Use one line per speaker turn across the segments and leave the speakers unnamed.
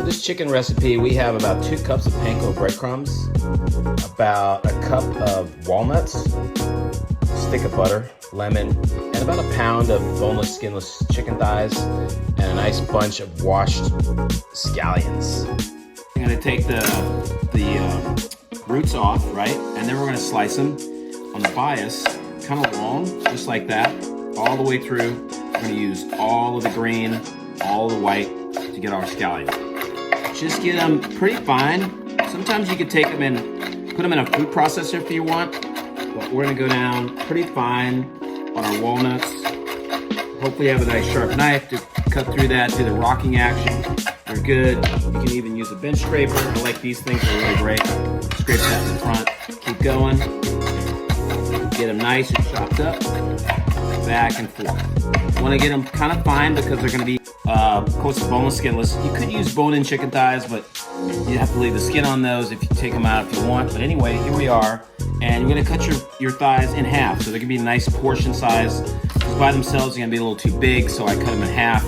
this chicken recipe, we have about 2 cups of Panko breadcrumbs, about a cup of walnuts, a stick of butter, lemon, and about a pound of boneless, skinless chicken thighs, and a nice bunch of washed scallions. I'm gonna take the roots off, right? And then we're gonna slice them on the bias, kind of long, just like that, all the way through. We're gonna use all of the green, all the white to get our scallion. Just get them pretty fine. Sometimes you could take them and put them in a food processor if you want, but we're gonna go down pretty fine on our walnuts. Hopefully you have a nice sharp knife to cut through that, do the rocking action. They're good. You can even use a bench scraper. I like these things, they're really great. Scrape that in the front, keep going. Get them nice and chopped up, back and forth. You wanna get them kind of fine because they're gonna be, of course, boneless, skinless. You could use bone-in chicken thighs, but you have to leave the skin on those if you take them out if you want. But anyway, here we are. And you're gonna cut your thighs in half. So they're gonna be a nice portion size. Because by themselves, they're gonna be a little too big, so I cut them in half.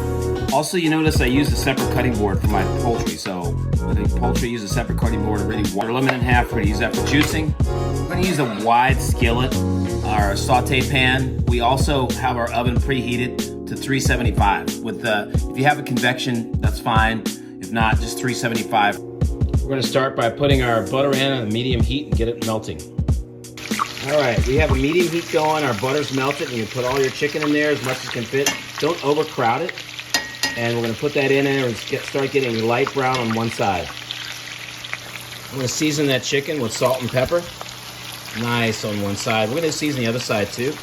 Also, you notice I use a separate cutting board for my poultry. So I think poultry use a separate cutting board to really lemon in half. We're gonna use that for juicing. We're gonna use a wide skillet, our saute pan. We also have our oven preheated to 375. With if you have a convection, that's fine. If not, just 375. We're gonna start by putting our butter in on a medium heat and get it melting. All right, we have a medium heat going, our butter's melted, and you put all your chicken in there as much as can fit. Don't overcrowd it. And we're gonna put that in there and start getting light brown on one side. I'm gonna season that chicken with salt and pepper. Nice on one side. We're gonna season the other side too.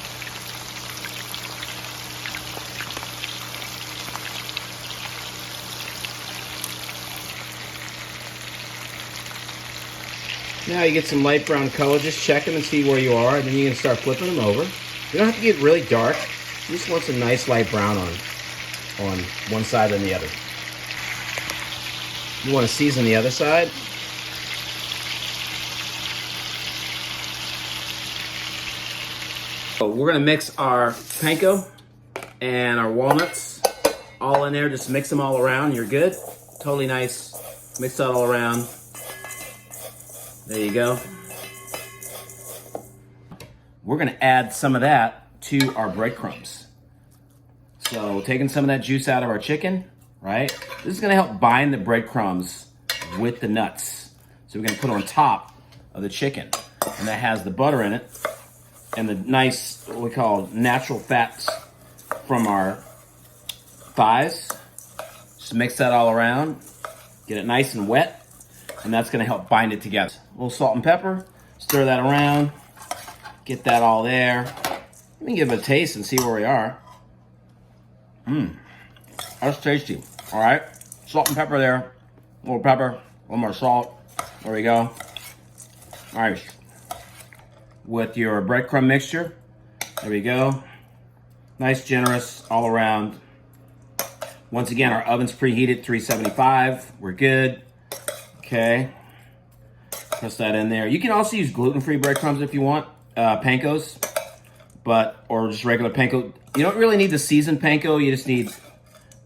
Now you get some light brown color, just check them and see where you are, and then you can start flipping them over. You don't have to get really dark. You just want some nice light brown on one side and the other. You want to season the other side. So we're gonna mix our panko and our walnuts all in there. Just mix them all around. You're good. Totally nice. Mix that all around. There you go. We're gonna add some of that to our breadcrumbs. So taking some of that juice out of our chicken, right? This is gonna help bind the breadcrumbs with the nuts. So we're gonna put it on top of the chicken. And that has the butter in it and the nice, what we call natural fats from our thighs. Just mix that all around, get it nice and wet. And that's gonna help bind it together. A little salt and pepper, stir that around, get that all there. Let me give it a taste and see where we are. That's tasty. All right, salt and pepper there, a little pepper, a little more salt. There we go. All right, with your breadcrumb mixture, there we go. Nice, generous all around. Once again, our oven's preheated, 375. We're good. Okay, press that in there. You can also use gluten-free breadcrumbs if you want, pankos, or just regular panko. You don't really need the seasoned panko, you just need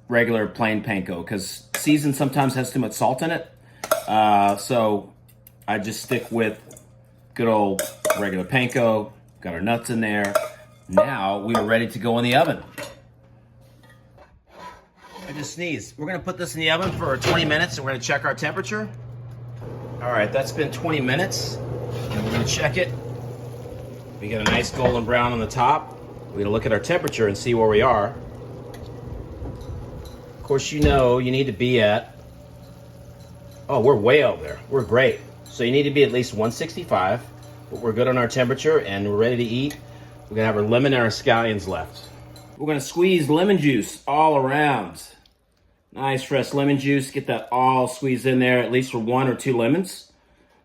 regular plain panko, because seasoned sometimes has too much salt in it. So I just stick with good old regular panko. Got our nuts in there. Now we are ready to go in the oven. I just sneezed. We're gonna put this in the oven for 20 minutes and we're gonna check our temperature. All right, that's been 20 minutes, and we're gonna check it. We got a nice golden brown on the top. We're gonna look at our temperature and see where we are. Of course, you know you need to be at, oh, we're way over there. We're great. So you need to be at least 165, but we're good on our temperature and we're ready to eat. We're gonna have our lemon and our scallions left. We're gonna squeeze lemon juice all around. Nice fresh lemon juice. Get that all squeezed in there, at least for 1 or 2 lemons.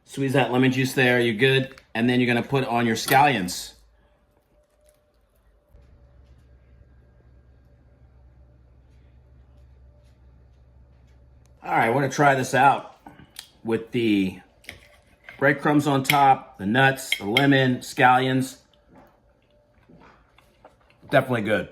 Squeeze that lemon juice there, you're good. And then you're gonna put on your scallions. All right, we're gonna try this out with the breadcrumbs on top, the nuts, the lemon, scallions. Definitely good.